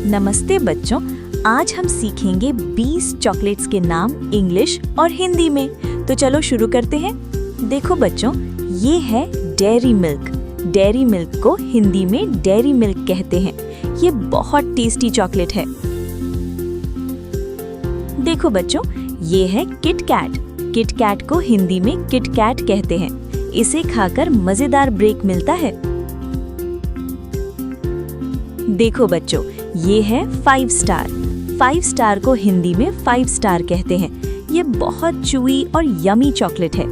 नमस्ते बच्चों, आज हम सीखेंगे 20 चॉकलेट्स के नाम इंग्लिश और हिंदी में। तो चलो शुरू करते हैं। देखो बच्चों, ये है डेयरी मिल्क। डेयरी मिल्क को हिंदी में डेयरी मिल्क कहते हैं। ये बहुत टेस्टी चॉकलेट है। देखो बच्चों, ये है किट कैट। किट कैट को हिंदी में किट कैट कहते हैं। इसे खाकर मजेदार ब्रेक मिलता है। देखो बच्चों, ये है 5 स्टार। 5 स्टार को हिंदी में 5 स्टार कहते हैं। ये बहुत चूई और यमी चॉकलेट है।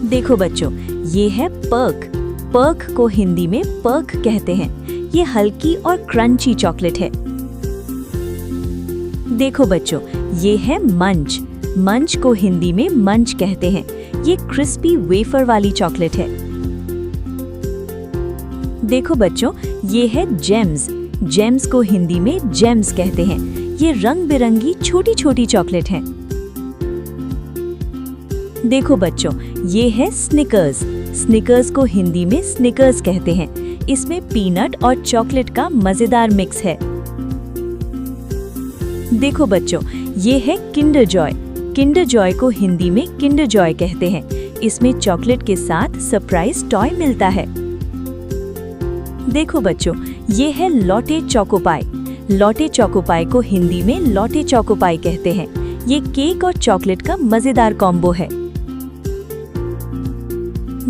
देखो बच्चों, ये है पर्क। पर्क को हिंदी में पर्क कहते हैं। ये हल्की और क्रंची चॉकलेट है। देखो बच्चों, ये है मंच। मंच को हिंदी में मंच कहते हैं। ये क्रिस्पी वेफर वाली चॉकलेट है। देखो बच्चों, ये है जेम्स। जेम्स को हिंदी में जेम्स कहते हैं। ये रंग बिरंगी छोटी छोटी चॉकलेट है। देखो बच्चों, ये है स्निकर्स। स्निकर्स को हिंदी में स्निकर्स कहते हैं। इसमें पीनट और चॉकलेट का मजेदार मिक्स है। देखो बच्चों, ये है किंडर जॉय। किंडर जॉय को हिंदी में किंडर जॉय कहते हैं। इसमें चॉकलेट के साथ सरप्राइज टॉय मिलता है। देखो बच्चों, ये है लॉटे चोकोपाई। लॉटे चोकोपाई को हिंदी में लॉटे चोकोपाई कहते हैं। ये केक और चॉकलेट का मजेदार कॉम्बो है।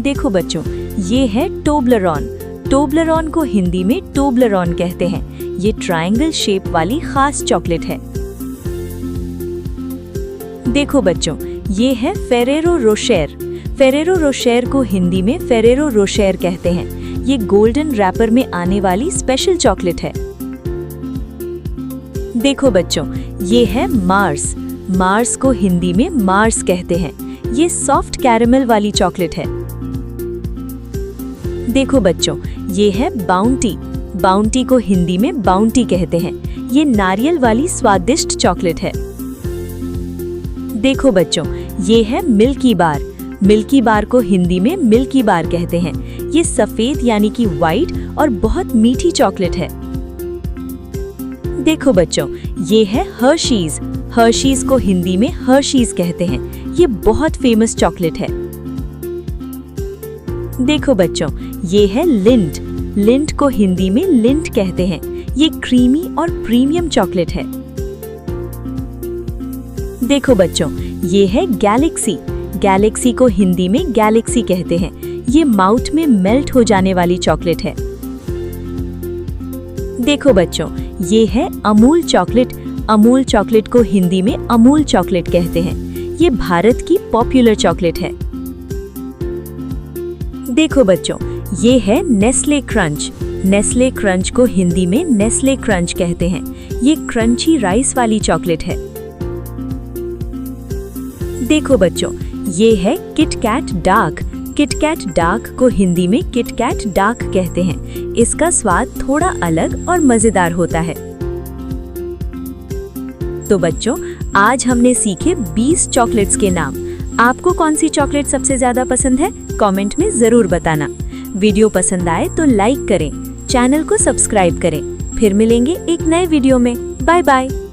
देखो बच्चों, ये है टोब्लरॉन। टोब्लरॉन को हिंदी में टोब्लरॉन कहते हैं। ये ट्रायंगल शेप वाली खास चॉकलेट है। देखो बच्चों, ये है फेरेरो रोशेर। फेरेरो रोशेर को हिंदी में फेरेरो रोशेर कहते हैं। ये गोल्डन रैपर में आने वाली स्पेशल चॉकलेट है। देखो बच्चों, ये है मार्स। मार्स को हिंदी में मार्स कहते हैं। ये सॉफ्ट कैरेमल वाली चॉकलेट है। देखो बच्चों, ये है बाउंटी। बाउंटी को हिंदी में बाउंटी कहते हैं। ये नारियल वाली स्वादिष्ट चॉकलेट है। देखो बच्चों, ये है मिल्की बार। मिल्की बार को हिंदी में मिल्की बार कहते हैं। ये सफेद यानी कि व्हाइट और बहुत मीठी चॉकलेट है। देखो बच्चों, ये है हर्शीज। हर्शीज को हिंदी में हर्शीज कहते हैं। ये बहुत फेमस चॉकलेट है। देखो बच्चों, ये है लिंट। लिंट को हिंदी में लिंट कहते हैं। ये क्रीमी और प्रीमियम चॉकलेट है। देखो बच्चों, ये है गैलेक्सी। गैलेक्सी को हिंदी में गैलेक्सी कहते हैं। ये माउथ में मेल्ट हो जाने वाली चॉकलेट है। देखो बच्चों, ये है अमूल चॉकलेट। अमूल चॉकलेट को हिंदी में अमूल चॉकलेट कहते हैं। ये भारत की पॉपुलर चॉकलेट है। देखो बच्चों, ये है नेस्ले क्रंच। नेस्ले क्रंच को हिंदी में नेस्ले क्रंच कहते हैं। ये क्रंची राइस वाली चॉकलेट है। देखो बच्चों, ये है Kit Kat dark. Kit Kat dark को हिंदी में किट कैट डार्क कहते हैं। इसका स्वाद थोड़ा अलग और मजेदार होता है। तो बच्चों, आज हमने सीखे 20 चॉकलेट्स के नाम। आपको कौन सी चॉकलेट सबसे ज्यादा पसंद है? कमेंट में जरूर बताना। वीडियो पसंद आए तो लाइक करें, चैनल को सब्सक्राइब करें। फिर मिलेंगे एक नए वीडियो में। Bye bye.